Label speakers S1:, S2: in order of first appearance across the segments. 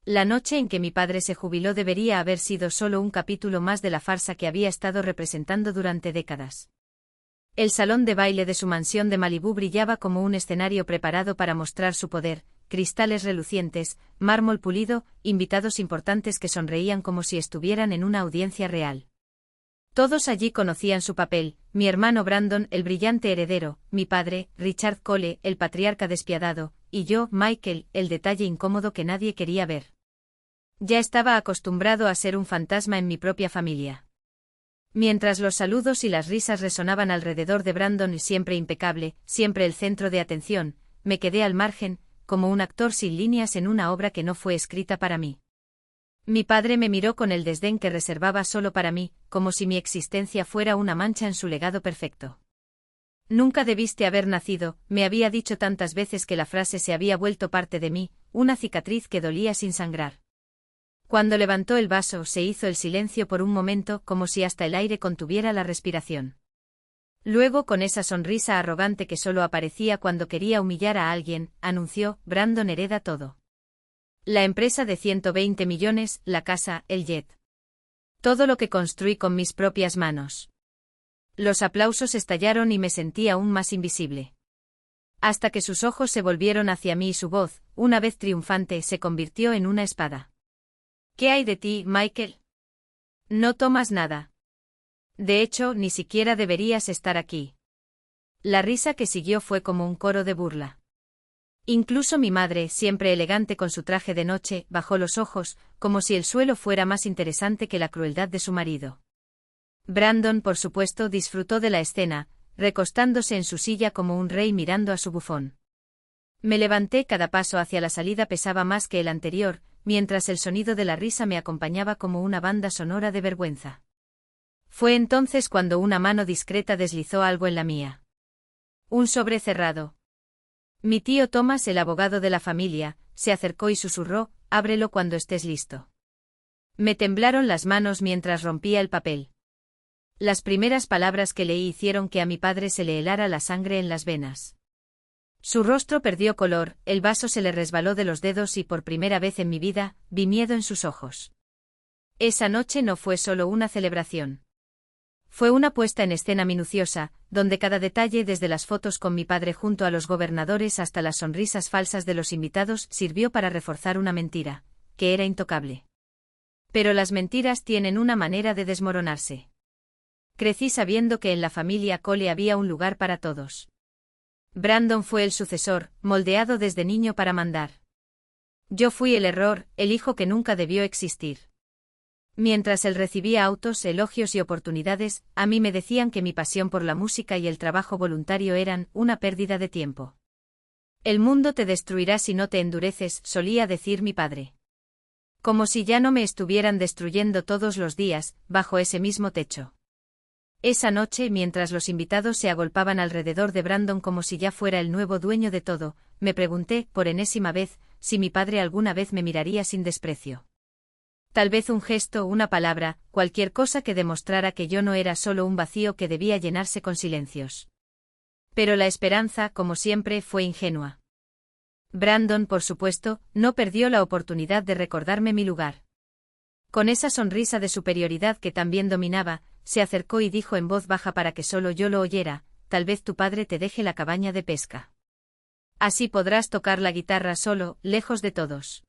S1: La noche en que mi padre se jubiló debería haber sido solo un capítulo más de la farsa que había estado representando durante décadas. El salón de baile de su mansión de Malibú brillaba como un escenario preparado para mostrar su poder, cristales relucientes, mármol pulido, invitados importantes que sonreían como si estuvieran en una audiencia real. Todos allí conocían su papel: mi hermano Brandon, el brillante heredero; mi padre, Richard Cole, el patriarca despiadado; y yo, Michael, el detalle incómodo que nadie quería ver. Ya estaba acostumbrado a ser un fantasma en mi propia familia. Mientras los saludos y las risas resonaban alrededor de Brandon, siempre impecable, siempre el centro de atención, me quedé al margen, como un actor sin líneas en una obra que no fue escrita para mí. Mi padre me miró con el desdén que reservaba solo para mí, como si mi existencia fuera una mancha en su legado perfecto. Nunca debiste haber nacido, me había dicho tantas veces que la frase se había vuelto parte de mí, una cicatriz que dolía sin sangrar. Cuando levantó el vaso, se hizo el silencio por un momento, como si hasta el aire contuviera la respiración. Luego, con esa sonrisa arrogante que solo aparecía cuando quería humillar a alguien, anunció: Brandon hereda todo. La empresa de 120 millones, la casa, el jet. Todo lo que construí con mis propias manos. Los aplausos estallaron y me sentí aún más invisible. Hasta que sus ojos se volvieron hacia mí y su voz, una vez triunfante, se convirtió en una espada. ¿Qué hay de ti, Michael? No tomas nada. De hecho, ni siquiera deberías estar aquí. La risa que siguió fue como un coro de burla. Incluso mi madre, siempre elegante con su traje de noche, bajó los ojos, como si el suelo fuera más interesante que la crueldad de su marido. Brandon, por supuesto, disfrutó de la escena, recostándose en su silla como un rey mirando a su bufón. Me levanté; cada paso hacia la salida pesaba más que el anterior, mientras el sonido de la risa me acompañaba como una banda sonora de vergüenza. Fue entonces cuando una mano discreta deslizó algo en la mía. Un sobre cerrado. Mi tío Thomas, el abogado de la familia, se acercó y susurró: ábrelo cuando estés listo. Me temblaron las manos mientras rompía el papel. Las primeras palabras que leí hicieron que a mi padre se le helara la sangre en las venas. Su rostro perdió color, el vaso se le resbaló de los dedos y por primera vez en mi vida, vi miedo en sus ojos. Esa noche no fue solo una celebración. Fue una puesta en escena minuciosa, donde cada detalle, desde las fotos con mi padre junto a los gobernadores hasta las sonrisas falsas de los invitados, sirvió para reforzar una mentira, que era intocable. Pero las mentiras tienen una manera de desmoronarse. Crecí sabiendo que en la familia Cole había un lugar para todos. Brandon fue el sucesor, moldeado desde niño para mandar. Yo fui el error, el hijo que nunca debió existir. Mientras él recibía autos, elogios y oportunidades, a mí me decían que mi pasión por la música y el trabajo voluntario eran una pérdida de tiempo. El mundo te destruirá si no te endureces, solía decir mi padre. Como si ya no me estuvieran destruyendo todos los días, bajo ese mismo techo. Esa noche, mientras los invitados se agolpaban alrededor de Brandon como si ya fuera el nuevo dueño de todo, me pregunté, por enésima vez, si mi padre alguna vez me miraría sin desprecio. Tal vez un gesto, una palabra, cualquier cosa que demostrara que yo no era solo un vacío que debía llenarse con silencios. Pero la esperanza, como siempre, fue ingenua. Brandon, por supuesto, no perdió la oportunidad de recordarme mi lugar. Con esa sonrisa de superioridad que también dominaba, se acercó y dijo en voz baja para que solo yo lo oyera: tal vez tu padre te deje la cabaña de pesca. Así podrás tocar la guitarra solo, lejos de todos.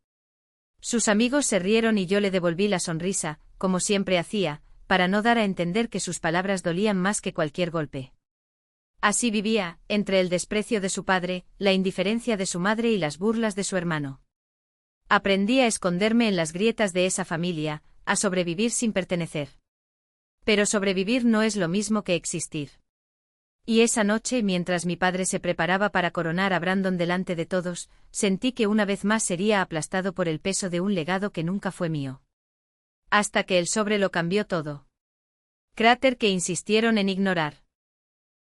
S1: Sus amigos se rieron y yo le devolví la sonrisa, como siempre hacía, para no dar a entender que sus palabras dolían más que cualquier golpe. Así vivía, entre el desprecio de su padre, la indiferencia de su madre y las burlas de su hermano. Aprendí a esconderme en las grietas de esa familia, a sobrevivir sin pertenecer. Pero sobrevivir no es lo mismo que existir. Y esa noche, mientras mi padre se preparaba para coronar a Brandon delante de todos, sentí que una vez más sería aplastado por el peso de un legado que nunca fue mío. Hasta que el sobre lo cambió todo. Cráter que insistieron en ignorar.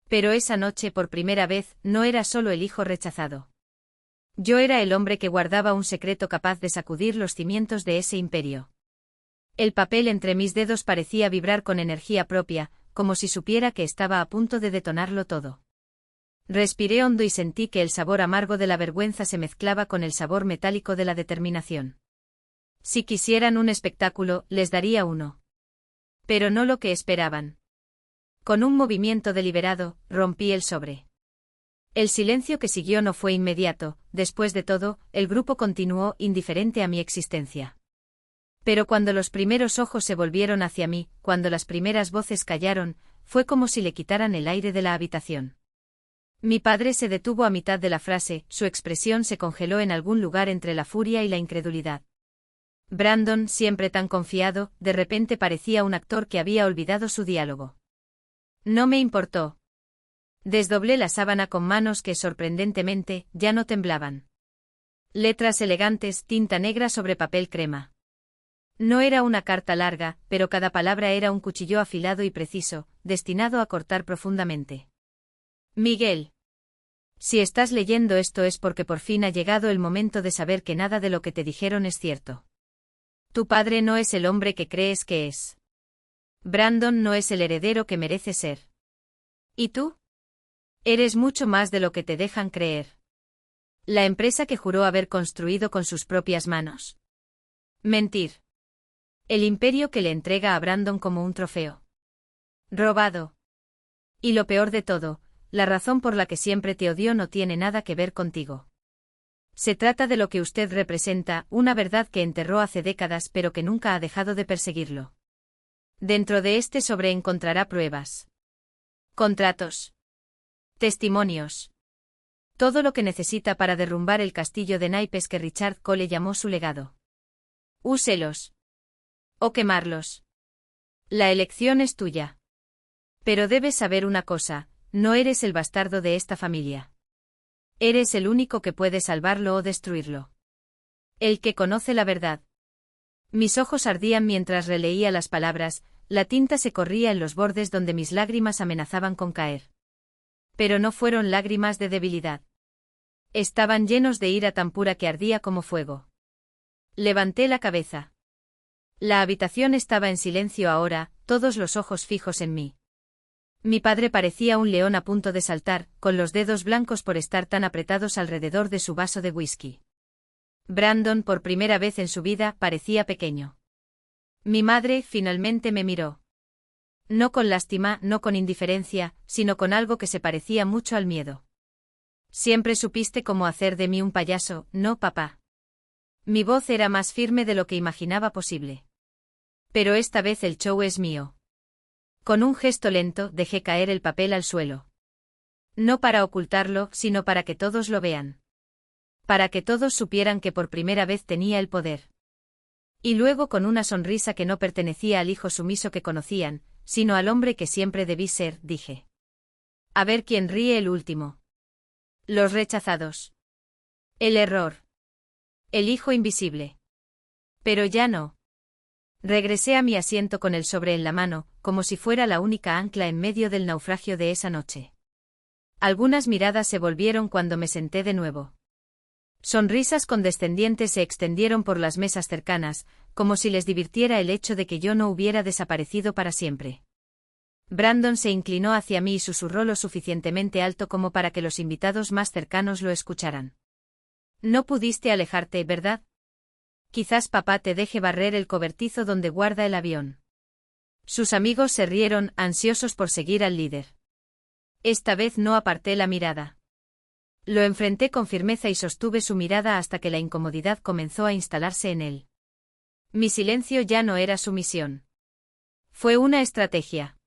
S1: Pero esa noche, por primera vez, no era solo el hijo rechazado. Yo era el hombre que guardaba un secreto capaz de sacudir los cimientos de ese imperio. El papel entre mis dedos parecía vibrar con energía propia, como si supiera que estaba a punto de detonarlo todo. Respiré hondo y sentí que el sabor amargo de la vergüenza se mezclaba con el sabor metálico de la determinación. Si quisieran un espectáculo, les daría uno. Pero no lo que esperaban. Con un movimiento deliberado, rompí el sobre. El silencio que siguió no fue inmediato, después de todo, el grupo continuó indiferente a mi existencia. Pero cuando los primeros ojos se volvieron hacia mí, cuando las primeras voces callaron, fue como si le quitaran el aire de la habitación. Mi padre se detuvo a mitad de la frase, su expresión se congeló en algún lugar entre la furia y la incredulidad. Brandon, siempre tan confiado, de repente parecía un actor que había olvidado su diálogo. No me importó. Desdoblé la sábana con manos que, sorprendentemente, ya no temblaban. Letras elegantes, tinta negra sobre papel crema. No era una carta larga, pero cada palabra era un cuchillo afilado y preciso, destinado a cortar profundamente. Miguel. Si estás leyendo esto es porque por fin ha llegado el momento de saber que nada de lo que te dijeron es cierto. Tu padre no es el hombre que crees que es. Brandon no es el heredero que merece ser. ¿Y tú? Eres mucho más de lo que te dejan creer. La empresa que juró haber construido con sus propias manos. Mentir. El imperio que le entrega a Brandon como un trofeo. Robado. Y lo peor de todo, la razón por la que siempre te odió no tiene nada que ver contigo. Se trata de lo que usted representa, una verdad que enterró hace décadas pero que nunca ha dejado de perseguirlo. Dentro de este sobre encontrará pruebas. Contratos. Testimonios. Todo lo que necesita para derrumbar el castillo de naipes que Richard Cole llamó su legado. Úselos. O quemarlos. La elección es tuya. Pero debes saber una cosa, no eres el bastardo de esta familia. Eres el único que puede salvarlo o destruirlo. El que conoce la verdad. Mis ojos ardían mientras releía las palabras, la tinta se corría en los bordes donde mis lágrimas amenazaban con caer. Pero no fueron lágrimas de debilidad. Estaban llenos de ira tan pura que ardía como fuego. Levanté la cabeza. La habitación estaba en silencio ahora, todos los ojos fijos en mí. Mi padre parecía un león a punto de saltar, con los dedos blancos por estar tan apretados alrededor de su vaso de whisky. Brandon, por primera vez en su vida, parecía pequeño. Mi madre, finalmente me miró. No con lástima, no con indiferencia, sino con algo que se parecía mucho al miedo. Siempre supiste cómo hacer de mí un payaso, ¿no, papá? Mi voz era más firme de lo que imaginaba posible. Pero esta vez el show es mío. Con un gesto lento, dejé caer el papel al suelo. No para ocultarlo, sino para que todos lo vean. Para que todos supieran que por primera vez tenía el poder. Y luego con una sonrisa que no pertenecía al hijo sumiso que conocían, sino al hombre que siempre debí ser, dije. A ver quién ríe el último. Los rechazados. El error. El hijo invisible. Pero ya no. Regresé a mi asiento con el sobre en la mano, como si fuera la única ancla en medio del naufragio de esa noche. Algunas miradas se volvieron cuando me senté de nuevo. Sonrisas condescendientes se extendieron por las mesas cercanas, como si les divirtiera el hecho de que yo no hubiera desaparecido para siempre. Brandon se inclinó hacia mí y susurró lo suficientemente alto como para que los invitados más cercanos lo escucharan. No pudiste alejarte, ¿verdad? Quizás papá te deje barrer el cobertizo donde guarda el avión. Sus amigos se rieron, ansiosos por seguir al líder. Esta vez no aparté la mirada. Lo enfrenté con firmeza y sostuve su mirada hasta que la incomodidad comenzó a instalarse en él. Mi silencio ya no era sumisión. Fue una estrategia.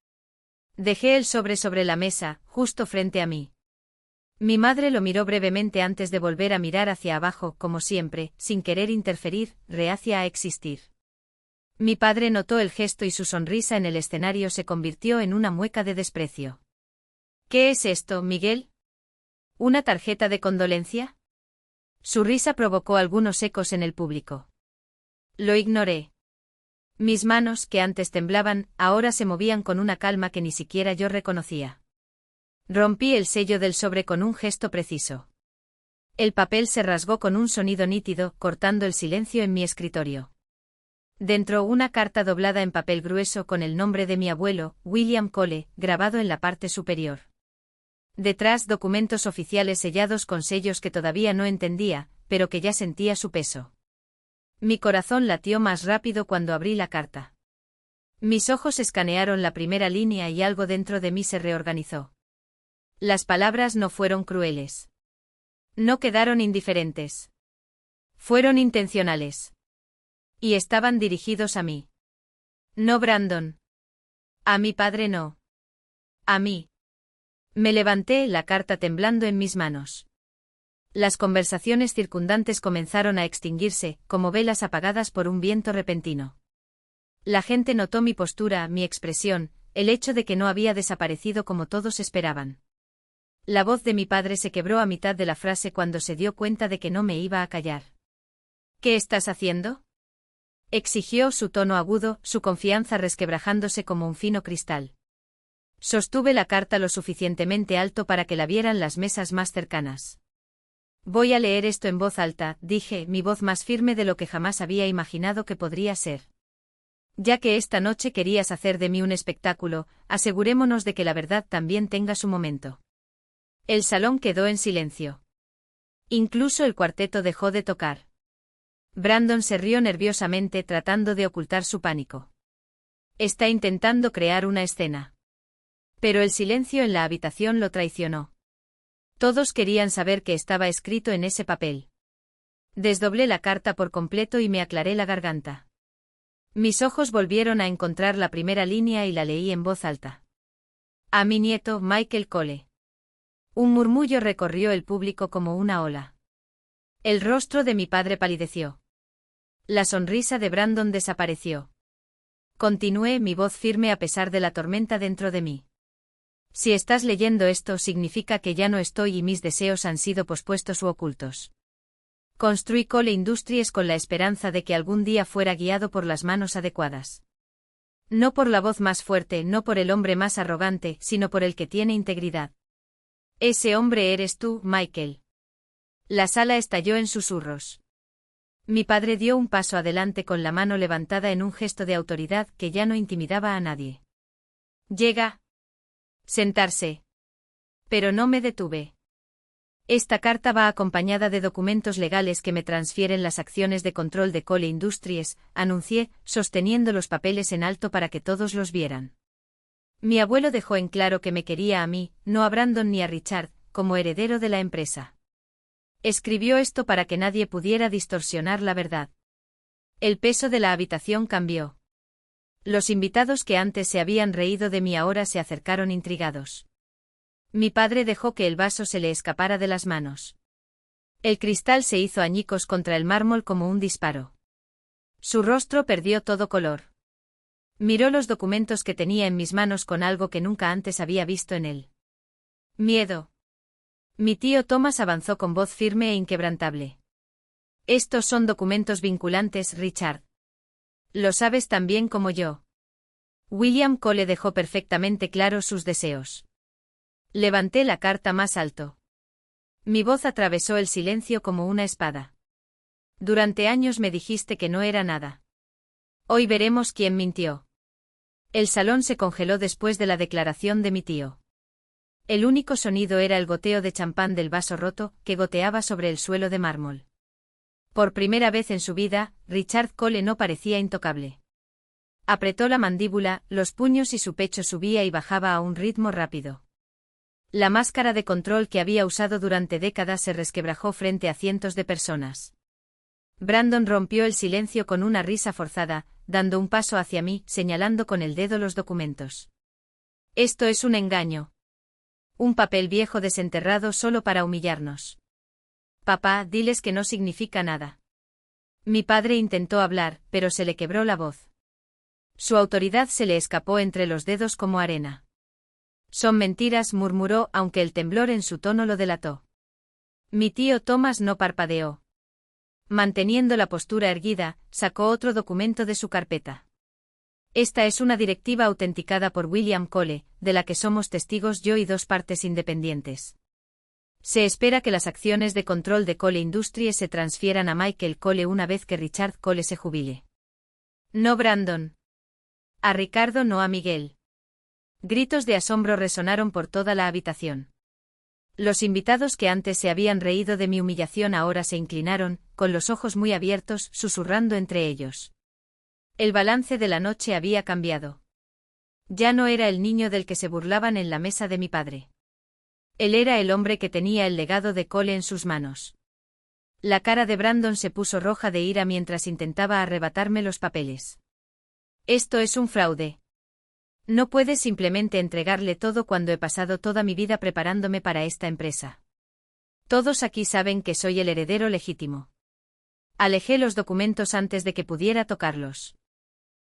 S1: Dejé el sobre la mesa, justo frente a mí. Mi madre lo miró brevemente antes de volver a mirar hacia abajo, como siempre, sin querer interferir, reacia a existir. Mi padre notó el gesto y su sonrisa en el escenario se convirtió en una mueca de desprecio. ¿Qué es esto, Miguel? ¿Una tarjeta de condolencia? Su risa provocó algunos ecos en el público. Lo ignoré. Mis manos, que antes temblaban, ahora se movían con una calma que ni siquiera yo reconocía. Rompí el sello del sobre con un gesto preciso. El papel se rasgó con un sonido nítido, cortando el silencio en mi escritorio. Dentro una carta doblada en papel grueso con el nombre de mi abuelo, William Cole, grabado en la parte superior. Detrás documentos oficiales sellados con sellos que todavía no entendía, pero que ya sentía su peso. Mi corazón latió más rápido cuando abrí la carta. Mis ojos escanearon la primera línea y algo dentro de mí se reorganizó. Las palabras no fueron crueles. No quedaron indiferentes. Fueron intencionales. Y estaban dirigidos a mí. No, Brandon. A mi padre no. A mí. Me levanté, la carta temblando en mis manos. Las conversaciones circundantes comenzaron a extinguirse, como velas apagadas por un viento repentino. La gente notó mi postura, mi expresión, el hecho de que no había desaparecido como todos esperaban. La voz de mi padre se quebró a mitad de la frase cuando se dio cuenta de que no me iba a callar. ¿Qué estás haciendo?, exigió, su tono agudo, su confianza resquebrajándose como un fino cristal. Sostuve la carta lo suficientemente alto para que la vieran las mesas más cercanas. Voy a leer esto en voz alta, dije, mi voz más firme de lo que jamás había imaginado que podría ser. Ya que esta noche querías hacer de mí un espectáculo, asegurémonos de que la verdad también tenga su momento. El salón quedó en silencio. Incluso el cuarteto dejó de tocar. Brandon se rió nerviosamente tratando de ocultar su pánico. Está intentando crear una escena. Pero el silencio en la habitación lo traicionó. Todos querían saber qué estaba escrito en ese papel. Desdoblé la carta por completo y me aclaré la garganta. Mis ojos volvieron a encontrar la primera línea y la leí en voz alta. A mi nieto, Michael Cole. Un murmullo recorrió el público como una ola. El rostro de mi padre palideció. La sonrisa de Brandon desapareció. Continué, mi voz firme a pesar de la tormenta dentro de mí. Si estás leyendo esto, significa que ya no estoy y mis deseos han sido pospuestos u ocultos. Construí Cole Industries con la esperanza de que algún día fuera guiado por las manos adecuadas. No por la voz más fuerte, no por el hombre más arrogante, sino por el que tiene integridad. Ese hombre eres tú, Michael. La sala estalló en susurros. Mi padre dio un paso adelante con la mano levantada en un gesto de autoridad que ya no intimidaba a nadie. Llega. Sentarse. Pero no me detuve. Esta carta va acompañada de documentos legales que me transfieren las acciones de control de Cole Industries, anuncié, sosteniendo los papeles en alto para que todos los vieran. Mi abuelo dejó en claro que me quería a mí, no a Brandon ni a Richard, como heredero de la empresa. Escribió esto para que nadie pudiera distorsionar la verdad. El peso de la habitación cambió. Los invitados que antes se habían reído de mí ahora se acercaron intrigados. Mi padre dejó que el vaso se le escapara de las manos. El cristal se hizo añicos contra el mármol como un disparo. Su rostro perdió todo color. Miró los documentos que tenía en mis manos con algo que nunca antes había visto en él. Miedo. Mi tío Thomas avanzó con voz firme e inquebrantable. Estos son documentos vinculantes, Richard. Lo sabes tan bien como yo. William Cole dejó perfectamente claros sus deseos. Levanté la carta más alto. Mi voz atravesó el silencio como una espada. Durante años me dijiste que no era nada. Hoy veremos quién mintió. El salón se congeló después de la declaración de mi tío. El único sonido era el goteo de champán del vaso roto, que goteaba sobre el suelo de mármol. Por primera vez en su vida, Richard Cole no parecía intocable. Apretó la mandíbula, los puños y su pecho subía y bajaba a un ritmo rápido. La máscara de control que había usado durante décadas se resquebrajó frente a cientos de personas. Brandon rompió el silencio con una risa forzada, dando un paso hacia mí, señalando con el dedo los documentos. Esto es un engaño. Un papel viejo desenterrado solo para humillarnos. Papá, diles que no significa nada. Mi padre intentó hablar, pero se le quebró la voz. Su autoridad se le escapó entre los dedos como arena. Son mentiras, murmuró, aunque el temblor en su tono lo delató. Mi tío Thomas no parpadeó. Manteniendo la postura erguida, sacó otro documento de su carpeta. Esta es una directiva autenticada por William Cole, de la que somos testigos yo y dos partes independientes. Se espera que las acciones de control de Cole Industries se transfieran a Michael Cole una vez que Richard Cole se jubile. No Brandon. A Ricardo, no a Miguel. Gritos de asombro resonaron por toda la habitación. Los invitados que antes se habían reído de mi humillación ahora se inclinaron, con los ojos muy abiertos, susurrando entre ellos. El balance de la noche había cambiado. Ya no era el niño del que se burlaban en la mesa de mi padre. Él era el hombre que tenía el legado de Cole en sus manos. La cara de Brandon se puso roja de ira mientras intentaba arrebatarme los papeles. Esto es un fraude. No puedes simplemente entregarle todo cuando he pasado toda mi vida preparándome para esta empresa. Todos aquí saben que soy el heredero legítimo. Alejé los documentos antes de que pudiera tocarlos.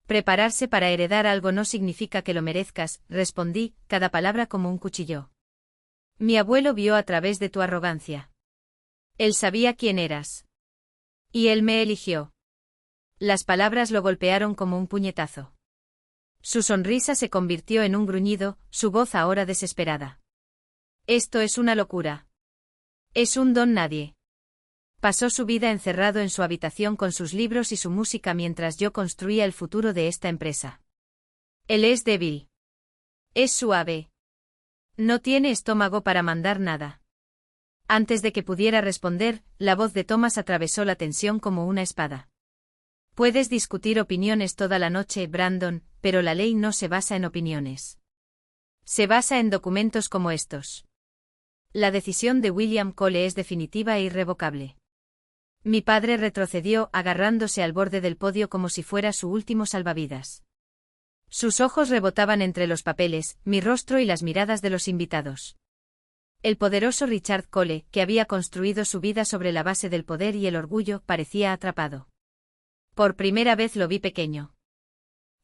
S1: Prepararse para heredar algo no significa que lo merezcas, respondí, cada palabra como un cuchillo. Mi abuelo vio a través de tu arrogancia. Él sabía quién eras. Y él me eligió. Las palabras lo golpearon como un puñetazo. Su sonrisa se convirtió en un gruñido, su voz ahora desesperada. Esto es una locura. Es un don nadie. Pasó su vida encerrado en su habitación con sus libros y su música mientras yo construía el futuro de esta empresa. Él es débil. Es suave. No tiene estómago para mandar nada. Antes de que pudiera responder, la voz de Thomas atravesó la tensión como una espada. Puedes discutir opiniones toda la noche, Brandon, pero la ley no se basa en opiniones. Se basa en documentos como estos. La decisión de William Cole es definitiva e irrevocable. Mi padre retrocedió, agarrándose al borde del podio como si fuera su último salvavidas. Sus ojos rebotaban entre los papeles, mi rostro y las miradas de los invitados. El poderoso Richard Cole, que había construido su vida sobre la base del poder y el orgullo, parecía atrapado. Por primera vez lo vi pequeño.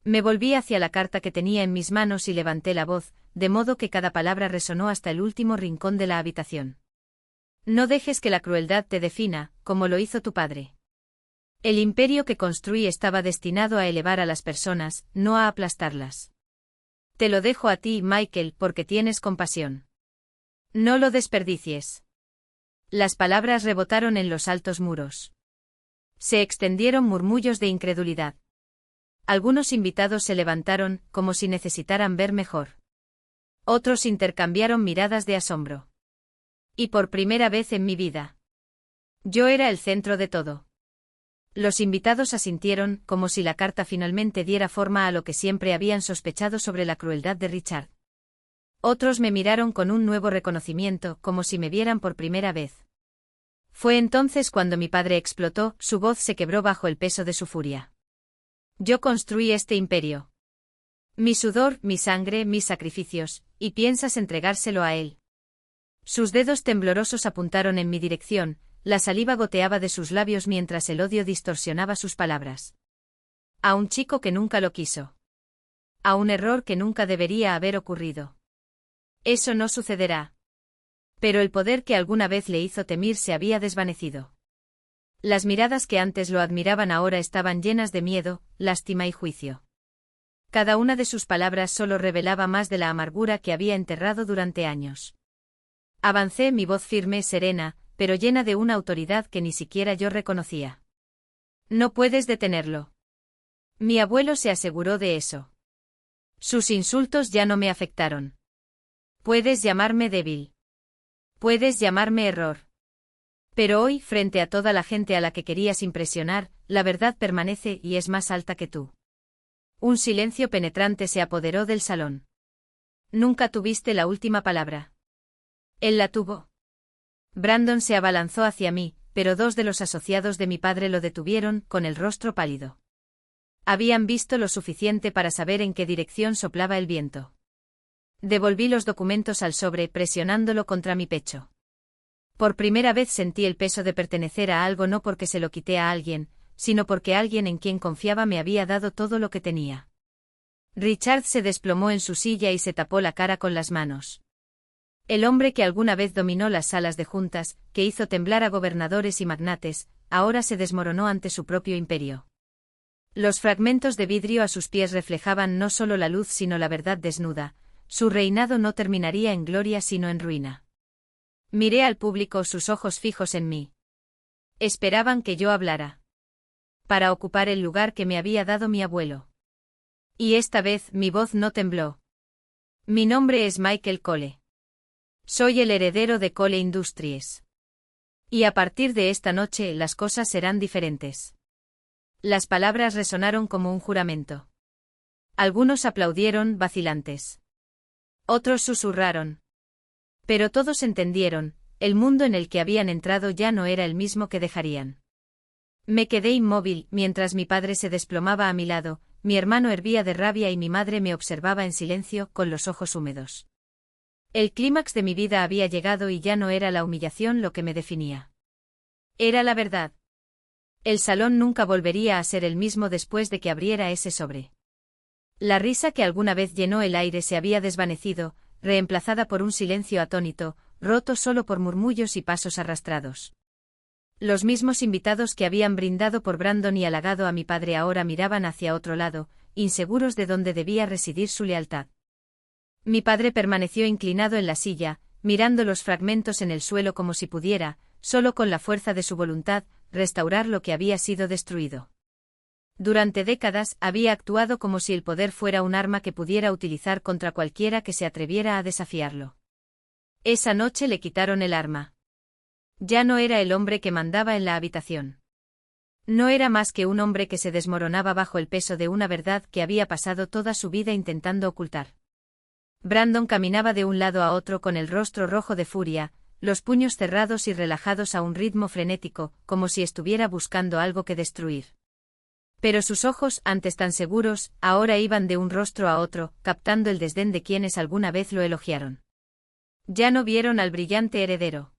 S1: Me volví hacia la carta que tenía en mis manos y levanté la voz, de modo que cada palabra resonó hasta el último rincón de la habitación. No dejes que la crueldad te defina, como lo hizo tu padre. El imperio que construí estaba destinado a elevar a las personas, no a aplastarlas. Te lo dejo a ti, Michael, porque tienes compasión. No lo desperdicies. Las palabras rebotaron en los altos muros. Se extendieron murmullos de incredulidad. Algunos invitados se levantaron, como si necesitaran ver mejor. Otros intercambiaron miradas de asombro. Y por primera vez en mi vida. Yo era el centro de todo. Los invitados asintieron, como si la carta finalmente diera forma a lo que siempre habían sospechado sobre la crueldad de Richard. Otros me miraron con un nuevo reconocimiento, como si me vieran por primera vez. Fue entonces cuando mi padre explotó, su voz se quebró bajo el peso de su furia. Yo construí este imperio. Mi sudor, mi sangre, mis sacrificios, y piensas entregárselo a él. Sus dedos temblorosos apuntaron en mi dirección, la saliva goteaba de sus labios mientras el odio distorsionaba sus palabras. A un chico que nunca lo quiso. A un error que nunca debería haber ocurrido. Eso no sucederá. Pero el poder que alguna vez le hizo temir se había desvanecido. Las miradas que antes lo admiraban ahora estaban llenas de miedo, lástima y juicio. Cada una de sus palabras solo revelaba más de la amargura que había enterrado durante años. Avancé, mi voz firme, serena, pero llena de una autoridad que ni siquiera yo reconocía. No puedes detenerlo. Mi abuelo se aseguró de eso. Sus insultos ya no me afectaron. Puedes llamarme débil. Puedes llamarme error. Pero hoy, frente a toda la gente a la que querías impresionar, la verdad permanece y es más alta que tú. Un silencio penetrante se apoderó del salón. Nunca tuviste la última palabra. Él la tuvo. Brandon se abalanzó hacia mí, pero dos de los asociados de mi padre lo detuvieron, con el rostro pálido. Habían visto lo suficiente para saber en qué dirección soplaba el viento. Devolví los documentos al sobre, presionándolo contra mi pecho. Por primera vez sentí el peso de pertenecer a algo, no porque se lo quité a alguien, sino porque alguien en quien confiaba me había dado todo lo que tenía. Richard se desplomó en su silla y se tapó la cara con las manos. El hombre que alguna vez dominó las salas de juntas, que hizo temblar a gobernadores y magnates, ahora se desmoronó ante su propio imperio. Los fragmentos de vidrio a sus pies reflejaban no solo la luz sino la verdad desnuda. Su reinado no terminaría en gloria sino en ruina. Miré al público, sus ojos fijos en mí. Esperaban que yo hablara. Para ocupar el lugar que me había dado mi abuelo. Y esta vez mi voz no tembló. Mi nombre es Michael Cole. Soy el heredero de Cole Industries. Y a partir de esta noche las cosas serán diferentes. Las palabras resonaron como un juramento. Algunos aplaudieron, vacilantes. Otros susurraron. Pero todos entendieron, el mundo en el que habían entrado ya no era el mismo que dejarían. Me quedé inmóvil, mientras mi padre se desplomaba a mi lado, mi hermano hervía de rabia y mi madre me observaba en silencio, con los ojos húmedos. El clímax de mi vida había llegado y ya no era la humillación lo que me definía. Era la verdad. El salón nunca volvería a ser el mismo después de que abriera ese sobre. La risa que alguna vez llenó el aire se había desvanecido, reemplazada por un silencio atónito, roto solo por murmullos y pasos arrastrados. Los mismos invitados que habían brindado por Brandon y halagado a mi padre ahora miraban hacia otro lado, inseguros de dónde debía residir su lealtad. Mi padre permaneció inclinado en la silla, mirando los fragmentos en el suelo como si pudiera, solo con la fuerza de su voluntad, restaurar lo que había sido destruido. Durante décadas había actuado como si el poder fuera un arma que pudiera utilizar contra cualquiera que se atreviera a desafiarlo. Esa noche le quitaron el arma. Ya no era el hombre que mandaba en la habitación. No era más que un hombre que se desmoronaba bajo el peso de una verdad que había pasado toda su vida intentando ocultar. Brandon caminaba de un lado a otro con el rostro rojo de furia, los puños cerrados y relajados a un ritmo frenético, como si estuviera buscando algo que destruir. Pero sus ojos, antes tan seguros, ahora iban de un rostro a otro, captando el desdén de quienes alguna vez lo elogiaron. Ya no vieron al brillante heredero.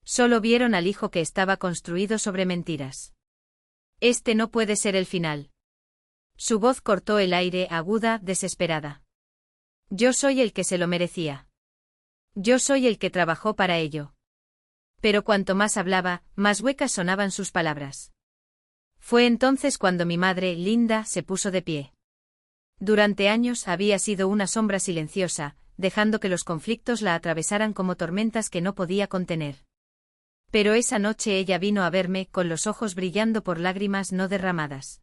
S1: Solo vieron al hijo que estaba construido sobre mentiras. Este no puede ser el final. Su voz cortó el aire, aguda, desesperada. Yo soy el que se lo merecía. Yo soy el que trabajó para ello. Pero cuanto más hablaba, más huecas sonaban sus palabras. Fue entonces cuando mi madre, Linda, se puso de pie. Durante años había sido una sombra silenciosa, dejando que los conflictos la atravesaran como tormentas que no podía contener. Pero esa noche ella vino a verme, con los ojos brillando por lágrimas no derramadas.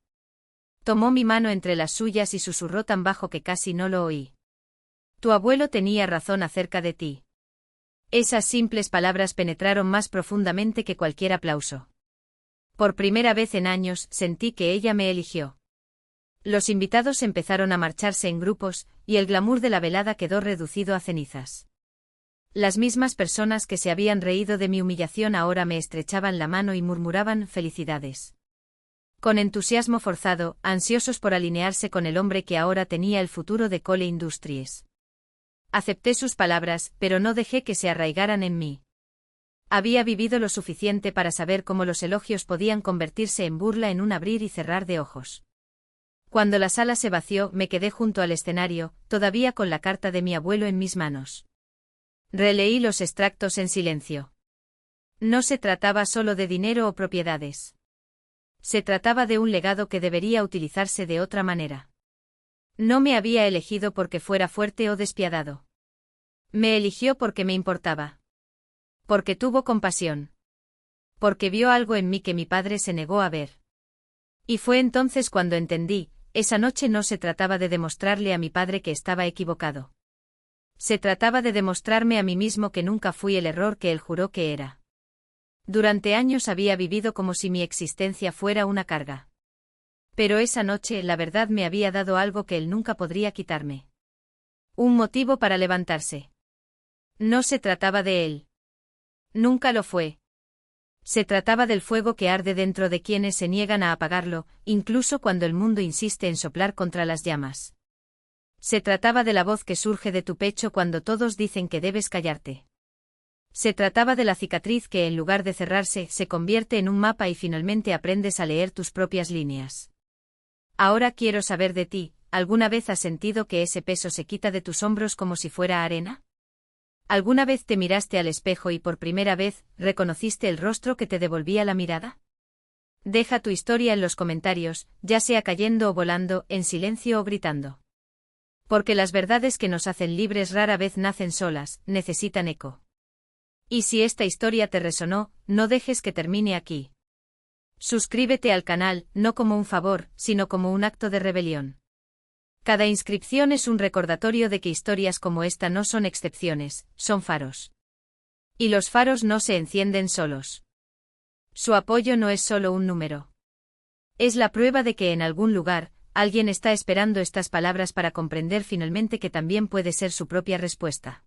S1: Tomó mi mano entre las suyas y susurró tan bajo que casi no lo oí. Tu abuelo tenía razón acerca de ti. Esas simples palabras penetraron más profundamente que cualquier aplauso. Por primera vez en años sentí que ella me eligió. Los invitados empezaron a marcharse en grupos, y el glamour de la velada quedó reducido a cenizas. Las mismas personas que se habían reído de mi humillación ahora me estrechaban la mano y murmuraban felicidades. Con entusiasmo forzado, ansiosos por alinearse con el hombre que ahora tenía el futuro de Cole Industries. Acepté sus palabras, pero no dejé que se arraigaran en mí. Había vivido lo suficiente para saber cómo los elogios podían convertirse en burla en un abrir y cerrar de ojos. Cuando la sala se vació, me quedé junto al escenario, todavía con la carta de mi abuelo en mis manos. Releí los extractos en silencio. No se trataba solo de dinero o propiedades. Se trataba de un legado que debería utilizarse de otra manera. No me había elegido porque fuera fuerte o despiadado. Me eligió porque me importaba. Porque tuvo compasión. Porque vio algo en mí que mi padre se negó a ver. Y fue entonces cuando entendí, esa noche no se trataba de demostrarle a mi padre que estaba equivocado. Se trataba de demostrarme a mí mismo que nunca fui el error que él juró que era. Durante años había vivido como si mi existencia fuera una carga. Pero esa noche la verdad me había dado algo que él nunca podría quitarme. Un motivo para levantarse. No se trataba de él. Nunca lo fue. Se trataba del fuego que arde dentro de quienes se niegan a apagarlo, incluso cuando el mundo insiste en soplar contra las llamas. Se trataba de la voz que surge de tu pecho cuando todos dicen que debes callarte. Se trataba de la cicatriz que en lugar de cerrarse se convierte en un mapa y finalmente aprendes a leer tus propias líneas. Ahora quiero saber de ti, ¿alguna vez has sentido que ese peso se quita de tus hombros como si fuera arena? ¿Alguna vez te miraste al espejo y por primera vez reconociste el rostro que te devolvía la mirada? Deja tu historia en los comentarios, ya sea cayendo o volando, en silencio o gritando. Porque las verdades que nos hacen libres rara vez nacen solas, necesitan eco. Y si esta historia te resonó, no dejes que termine aquí. Suscríbete al canal, no como un favor, sino como un acto de rebelión. Cada inscripción es un recordatorio de que historias como esta no son excepciones, son faros. Y los faros no se encienden solos. Su apoyo no es solo un número. Es la prueba de que en algún lugar, alguien está esperando estas palabras para comprender finalmente que también puede ser su propia respuesta.